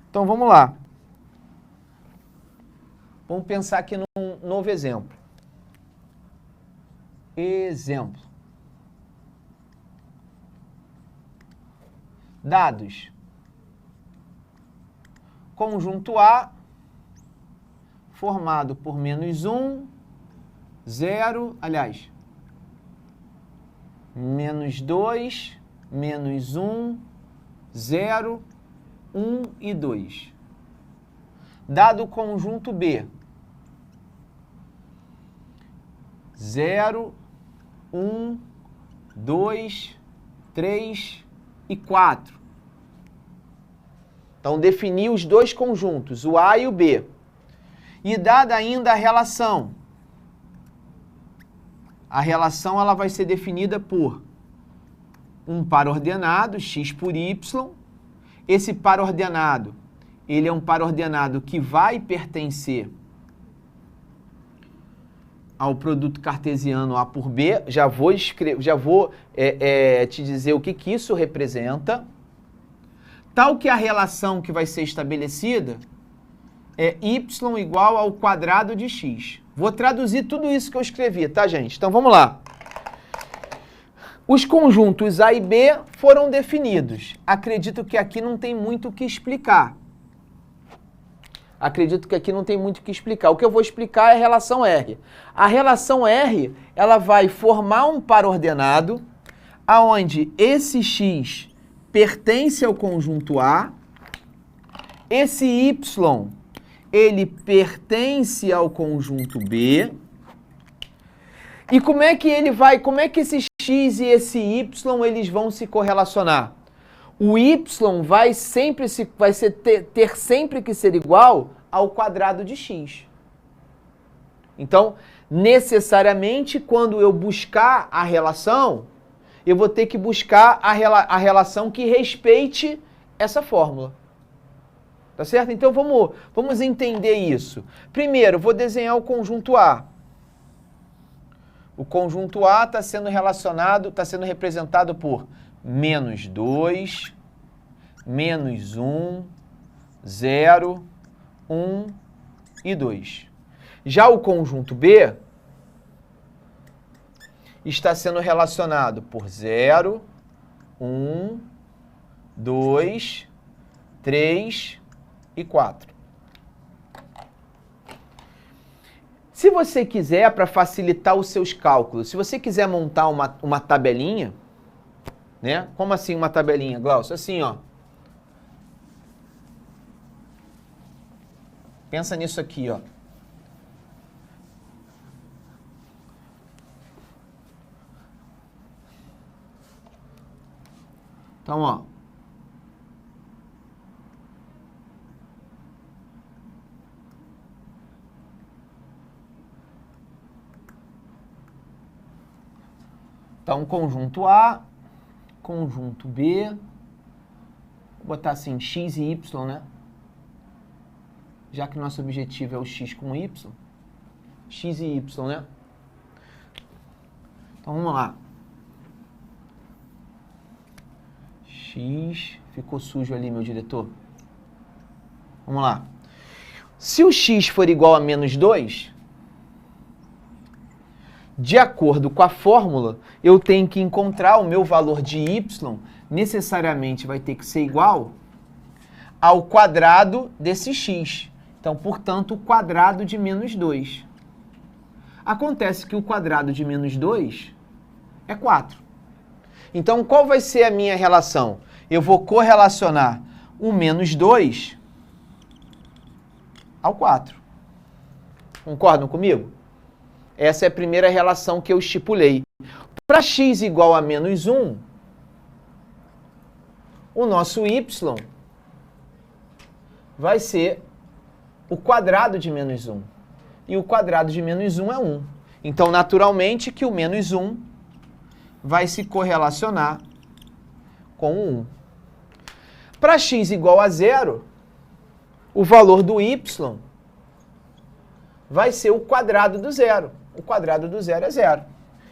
Então, vamos lá. Vamos pensar aqui num novo exemplo. Exemplo. Dados. Conjunto A, formado por menos 1, 0, aliás, menos 2, menos 1, 0, 1 e 2. Dado o conjunto B, 0, 1, 2, 3 e 4. Então, defini os dois conjuntos, o A e o B. E dada ainda a relação. A relação ela vai ser definida por um par ordenado, x por y. Esse par ordenado, ele é um par ordenado que vai pertencer ao produto cartesiano A por B. Já vou te dizer o que isso representa. Tal que a relação que vai ser estabelecida é y igual ao quadrado de x. Vou traduzir tudo isso que eu escrevi, tá, gente? Então, vamos lá. Os conjuntos A e B foram definidos. Acredito que aqui não tem muito o que explicar. O que eu vou explicar é a relação R. A relação R, ela vai formar um par ordenado, aonde esse x pertence ao conjunto A, esse y, ele pertence ao conjunto B. E como é que esse x e esse y, eles vão se correlacionar? O y vai ter sempre que ser igual ao quadrado de x. Então, necessariamente, quando eu buscar a relação, eu vou ter que buscar a relação que respeite essa fórmula. Tá certo? Então, vamos entender isso. Primeiro, vou desenhar o conjunto A. O conjunto A está sendo representado por menos 2, menos 1, 0, 1 e 2. Já o conjunto B está sendo relacionado por 0, 1, 2, 3 e 4. Se você quiser, para facilitar os seus cálculos, se você quiser montar uma tabelinha, né? Como assim uma tabelinha, Glaucio? Assim, ó. Pensa nisso aqui, ó. Então, ó. Então, conjunto A, conjunto B, vou botar assim, x e y, né? Já que nosso objetivo é o x com y, x e y, né? Então, vamos lá. X, ficou sujo ali, meu diretor. Vamos lá. Se o x for igual a menos 2, de acordo com a fórmula, eu tenho que encontrar o meu valor de y, necessariamente vai ter que ser igual ao quadrado desse x. Então, portanto, o quadrado de menos 2. Acontece que o quadrado de menos 2 é 4. Então, qual vai ser a minha relação? Eu vou correlacionar o menos 2 ao 4. Concordam comigo? Essa é a primeira relação que eu estipulei. Para x igual a menos 1, o nosso y vai ser o quadrado de menos 1. E o quadrado de menos 1 é 1. Então, naturalmente, que o menos 1 vai se correlacionar com o 1. Para x igual a 0, o valor do y vai ser o quadrado do zero. O quadrado do zero é 0.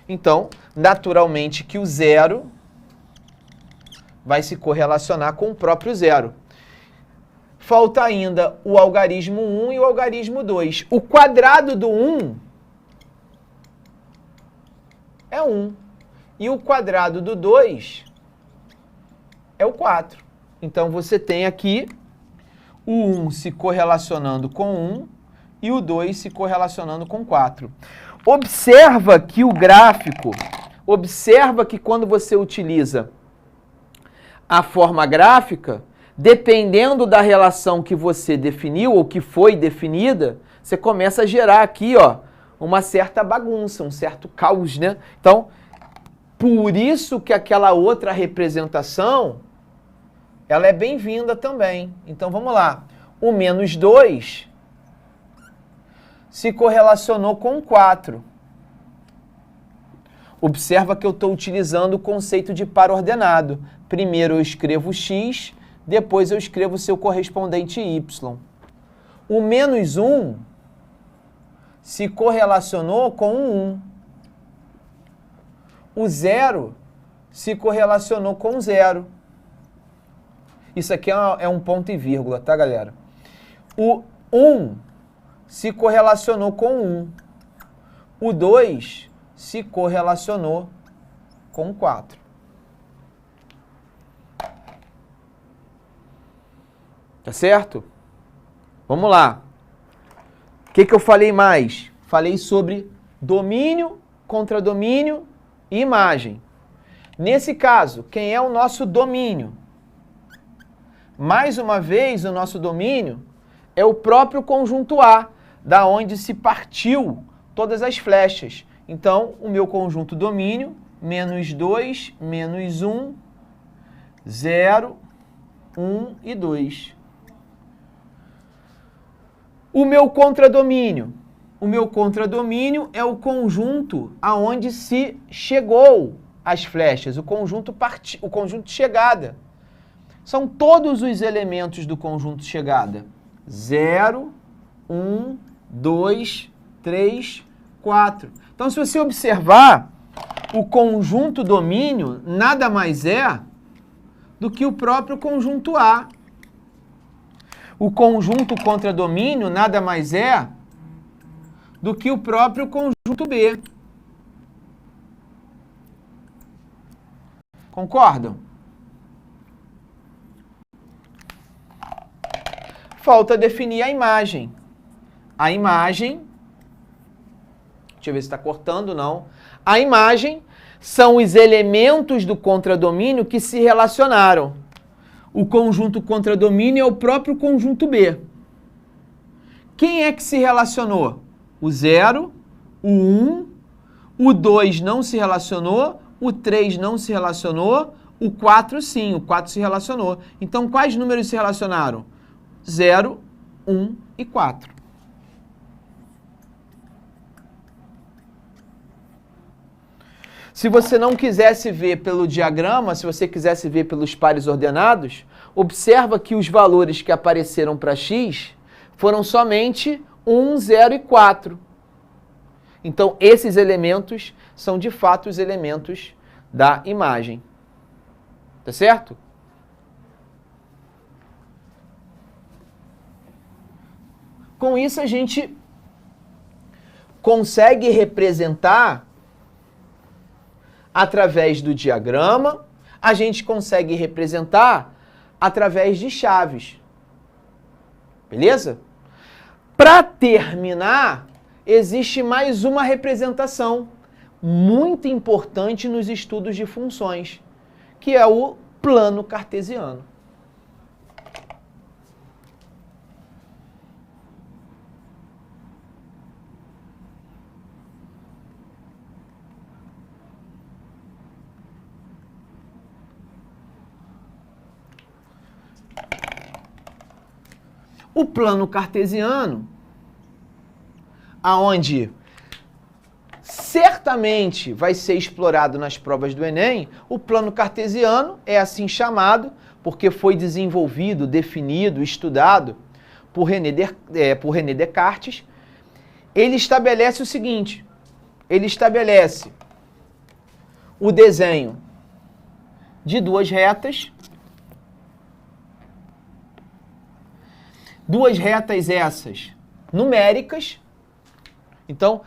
Então, naturalmente que o 0 vai se correlacionar com o próprio zero. falta ainda o algarismo 1 e o algarismo 2. O quadrado do 1 é 1. E o quadrado do 2 é o 4. Então, você tem aqui o 1 se correlacionando com 1 e o 2 se correlacionando com 4. Observa que o gráfico, observa que quando você utiliza a forma gráfica, dependendo da relação que você definiu ou que foi definida, você começa a gerar aqui, ó, uma certa bagunça, um certo caos, né? Então, por isso que aquela outra representação, ela é bem-vinda também. Então, vamos lá. O menos 2 se correlacionou com 4. Observa que eu estou utilizando o conceito de par ordenado. Primeiro eu escrevo x, depois eu escrevo seu correspondente y. O menos 1 se correlacionou com o 1. O 0 se correlacionou com o 0. Isso aqui é um ponto e vírgula, tá, galera? O 1 se correlacionou com o 1. O 2 se correlacionou com o 4. Tá certo? Vamos lá. O que eu falei mais? Falei sobre domínio, contradomínio e imagem. Nesse caso, quem é o nosso domínio? Mais uma vez, o nosso domínio é o próprio conjunto A, da onde se partiu todas as flechas. Então, o meu conjunto domínio, menos 2, menos 1, 0, 1 e 2. O meu contradomínio. O meu contradomínio é o conjunto aonde se chegou as flechas, o conjunto de chegada. São todos os elementos do conjunto de chegada. 0, 1, 2, 3, 4. Então, se você observar, o conjunto domínio nada mais é do que o próprio conjunto A. O conjunto contradomínio nada mais é do que o próprio conjunto B. Concordam? Falta definir a imagem. A imagem, deixa eu ver se está cortando, não. A imagem são os elementos do contradomínio que se relacionaram. O conjunto contradomínio é o próprio conjunto B. Quem é que se relacionou? O 0, o 1, o 2 não se relacionou, o 3 não se relacionou, o 4 sim, o 4 se relacionou. Então, quais números se relacionaram? 0, 1 e 4. Se você não quisesse ver pelo diagrama, se você quisesse ver pelos pares ordenados, observa que os valores que apareceram para x foram somente 1, 0 e 4. Então, esses elementos são, de fato, os elementos da imagem. Tá certo? Com isso, a gente consegue representar através do diagrama, a gente consegue representar através de chaves. Beleza? Para terminar, existe mais uma representação muito importante nos estudos de funções, que é o plano cartesiano. O plano cartesiano, aonde certamente vai ser explorado nas provas do Enem, o plano cartesiano é assim chamado porque foi desenvolvido, definido, estudado por René Descartes. Ele estabelece o seguinte, ele estabelece o desenho de duas retas Duas retas essas numéricas. Então,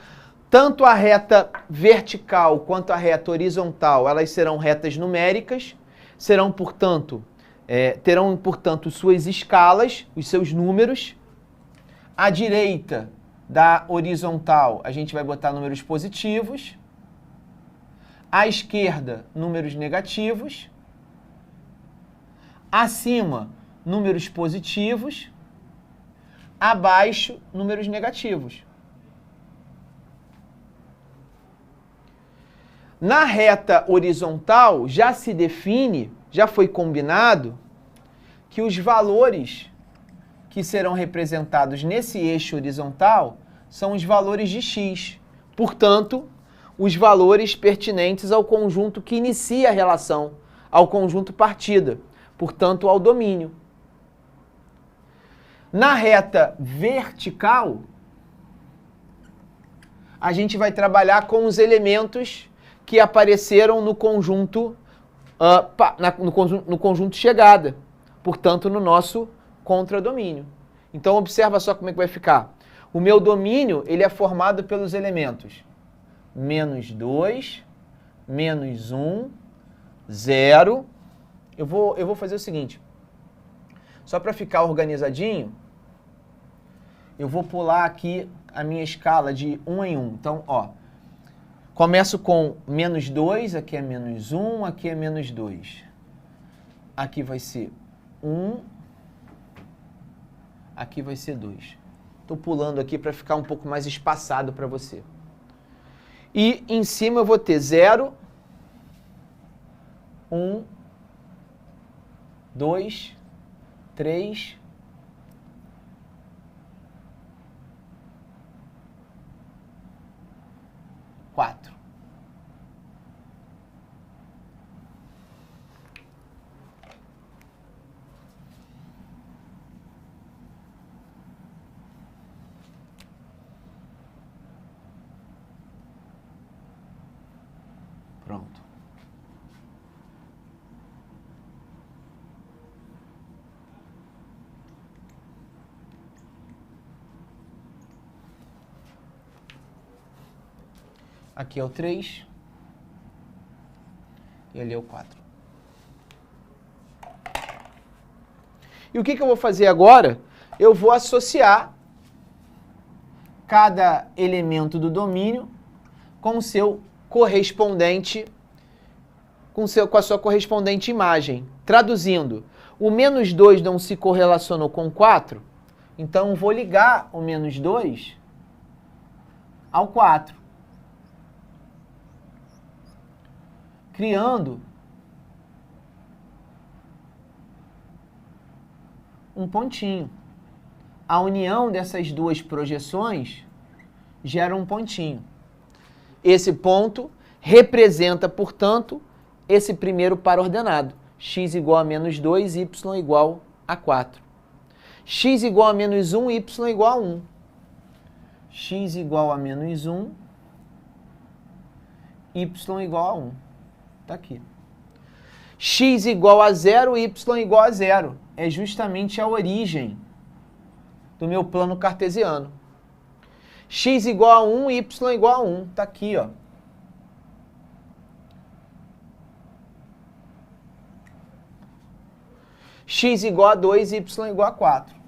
tanto a reta vertical quanto a reta horizontal, elas serão retas numéricas, serão, portanto, terão, portanto, suas escalas, os seus números. À direita da horizontal, a gente vai botar números positivos. À esquerda, números negativos. Acima, números positivos. Abaixo, números negativos. Na reta horizontal, já se define, já foi combinado, que os valores que serão representados nesse eixo horizontal são os valores de x. Portanto, os valores pertinentes ao conjunto que inicia a relação, ao conjunto partida, portanto, ao domínio. Na reta vertical, a gente vai trabalhar com os elementos que apareceram no conjunto, no conjunto chegada, portanto, no nosso contradomínio. Então, observa só como é que vai ficar. O meu domínio, ele é formado pelos elementos menos 2, menos 1, 0. Eu vou fazer o seguinte, só para ficar organizadinho, eu vou pular aqui a minha escala de 1 em 1. Então, ó, começo com menos 2, aqui é menos 1, aqui é menos 2. Aqui vai ser 1, aqui vai ser 2. Estou pulando aqui para ficar um pouco mais espaçado para você. E em cima eu vou ter 0, 1, 2, 3, 4. Pronto. Aqui é o 3 e ali é o 4. E o que eu vou fazer agora? Eu vou associar cada elemento do domínio com o seu correspondente, com a sua correspondente imagem. Traduzindo, o menos 2 não se correlacionou com 4, então eu vou ligar o menos 2 ao 4. Criando um pontinho. A união dessas duas projeções gera um pontinho. Esse ponto representa, portanto, esse primeiro par ordenado. X igual a menos 2, y igual a 4. X igual a menos 1, y igual a 1. X igual a menos 1, y igual a 1. Está aqui. X igual a 0, y igual a 0. É justamente a origem do meu plano cartesiano. X igual a 1, y igual a 1. Está aqui, ó. X igual a 2, y igual a 4.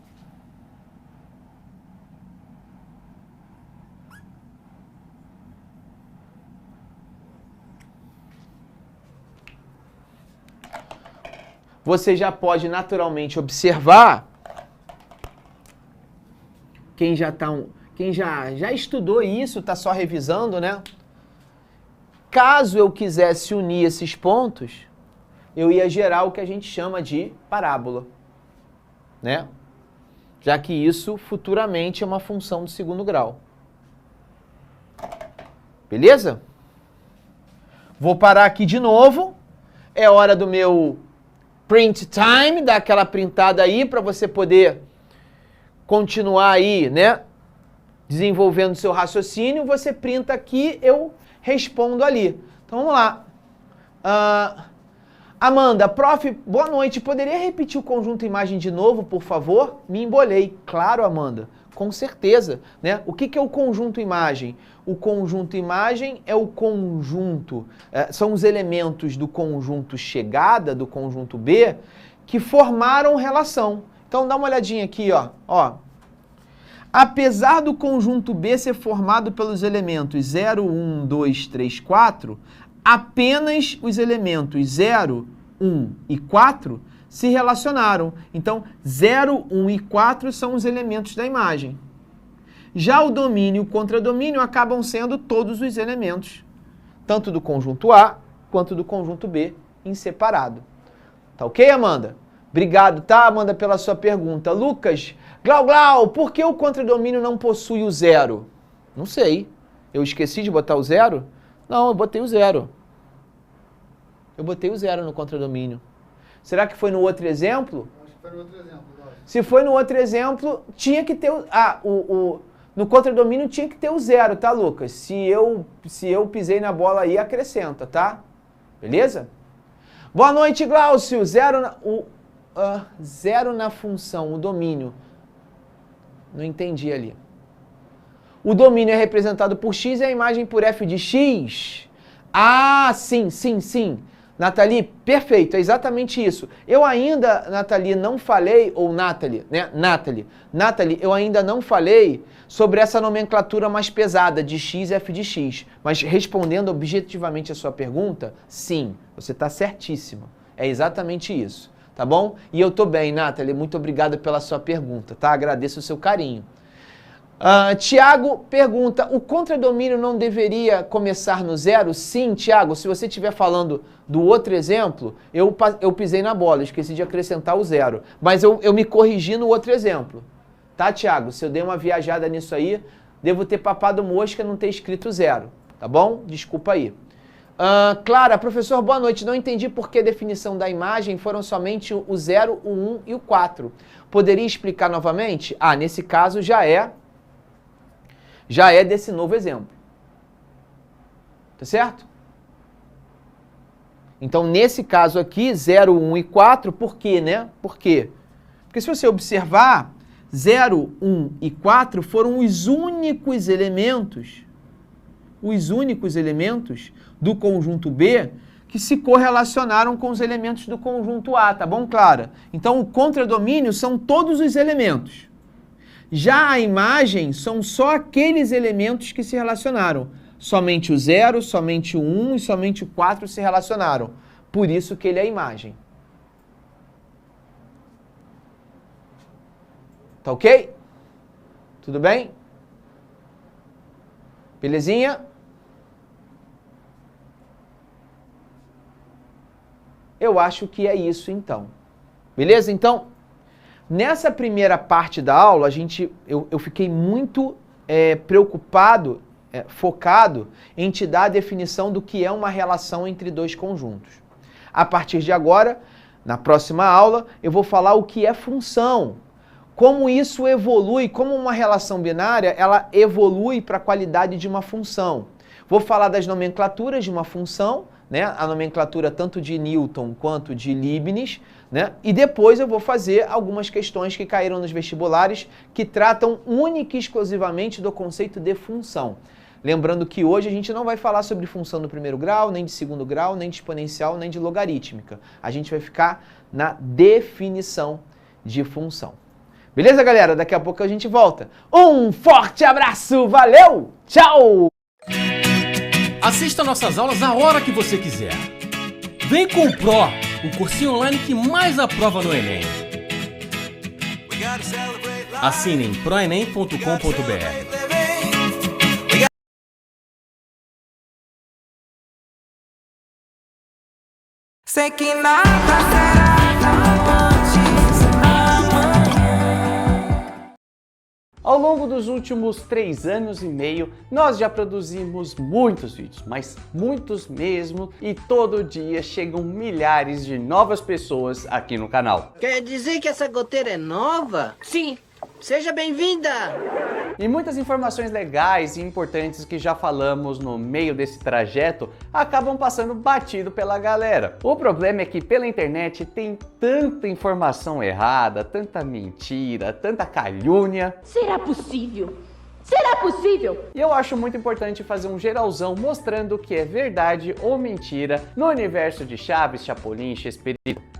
Você já pode naturalmente observar, quem já estudou isso, está só revisando, né? Caso eu quisesse unir esses pontos, eu ia gerar o que a gente chama de parábola, né? Já que isso futuramente é uma função do segundo grau. Beleza? Vou parar aqui de novo. É hora do meu print time, dá aquela printada aí para você poder continuar aí, né, desenvolvendo seu raciocínio. Você printa aqui, eu respondo ali. Então vamos lá. Amanda, prof, boa noite. Poderia repetir o conjunto imagem de novo, por favor? Me embolei. Claro, Amanda. Com certeza, né? O que é o conjunto imagem? O conjunto imagem é o conjunto, são os elementos do conjunto chegada, do conjunto B, que formaram relação. Então dá uma olhadinha aqui, ó. Apesar do conjunto B ser formado pelos elementos 0, 1, 2, 3, 4, apenas os elementos 0, 1 e 4 se relacionaram. Então, 0, 1 e 4 são os elementos da imagem. Já o domínio e o contradomínio acabam sendo todos os elementos, tanto do conjunto A quanto do conjunto B, em separado. Tá ok, Amanda? Obrigado, tá, Amanda, pela sua pergunta. Lucas, Glau, por que o contradomínio não possui o 0? Não sei. Eu esqueci de botar o 0? Não, eu botei o 0. Eu botei o 0 no contradomínio. Será que foi no outro exemplo? Acho que foi no outro exemplo. Se foi no outro exemplo, tinha que ter no contradomínio tinha que ter o 0, tá, Lucas? Se eu pisei na bola aí, acrescenta, tá? Beleza? Boa noite, Glaucio. 0 na função, o domínio. Não entendi ali. O domínio é representado por x e a imagem por f de x. Ah, sim. Nathalie, perfeito, é exatamente isso. Eu ainda, Nathalie, não falei, ou Nathalie, né? Nathalie, eu ainda não falei sobre essa nomenclatura mais pesada de x e f de x. Mas respondendo objetivamente a sua pergunta, sim, você está certíssima. É exatamente isso, tá bom? E eu tô bem, Nathalie, muito obrigado pela sua pergunta, tá? Agradeço o seu carinho. Tiago pergunta, o contradomínio não deveria começar no 0? Sim, Tiago, se você estiver falando do outro exemplo, eu pisei na bola, esqueci de acrescentar o 0. Mas eu me corrigi no outro exemplo. Tá, Tiago? Se eu dei uma viajada nisso aí, devo ter papado mosca e não ter escrito 0. Tá bom? Desculpa aí. Clara, professor, boa noite. Não entendi por que a definição da imagem foram somente o 0, o 1 e o 4. Poderia explicar novamente? Nesse caso já é desse novo exemplo. Tá certo? Então, nesse caso aqui, 0, 1 e 4, por quê, né? Por quê? Porque se você observar, 0, 1 e 4 foram os únicos elementos do conjunto B que se correlacionaram com os elementos do conjunto A, tá bom, Clara? Então, o contradomínio são todos os elementos. Já a imagem são só aqueles elementos que se relacionaram. Somente o 0, somente o 1 e somente o 4 se relacionaram. Por isso que ele é a imagem. Tá ok? Tudo bem? Belezinha? Eu acho que é isso então. Beleza? Então, nessa primeira parte da aula, eu fiquei muito preocupado, focado em te dar a definição do que é uma relação entre dois conjuntos. A partir de agora, na próxima aula, eu vou falar o que é função, como isso evolui, como uma relação binária, ela evolui para a qualidade de uma função. Vou falar das nomenclaturas de uma função, né? A nomenclatura tanto de Newton quanto de Leibniz, né? E depois eu vou fazer algumas questões que caíram nos vestibulares que tratam única e exclusivamente do conceito de função. Lembrando que hoje a gente não vai falar sobre função do primeiro grau, nem de segundo grau, nem de exponencial, nem de logarítmica. A gente vai ficar na definição de função. Beleza, galera? Daqui a pouco a gente volta. Um forte abraço, valeu, tchau! Assista nossas aulas a hora que você quiser. Vem com o Pro, o cursinho online que mais aprova no Enem. Assine em proenem.com.br. Sei que nada será antes amanhã. Ao longo dos últimos 3 anos e meio, nós já produzimos muitos vídeos, mas muitos mesmo, e todo dia chegam milhares de novas pessoas aqui no canal. Quer dizer que essa goteira é nova? Sim. Seja bem-vinda! E muitas informações legais e importantes que já falamos no meio desse trajeto acabam passando batido pela galera. O problema é que pela internet tem tanta informação errada, tanta mentira, tanta calúnia. Será possível? Será possível? E eu acho muito importante fazer um geralzão mostrando o que é verdade ou mentira no universo de Chaves, Chapolin e Chespirito.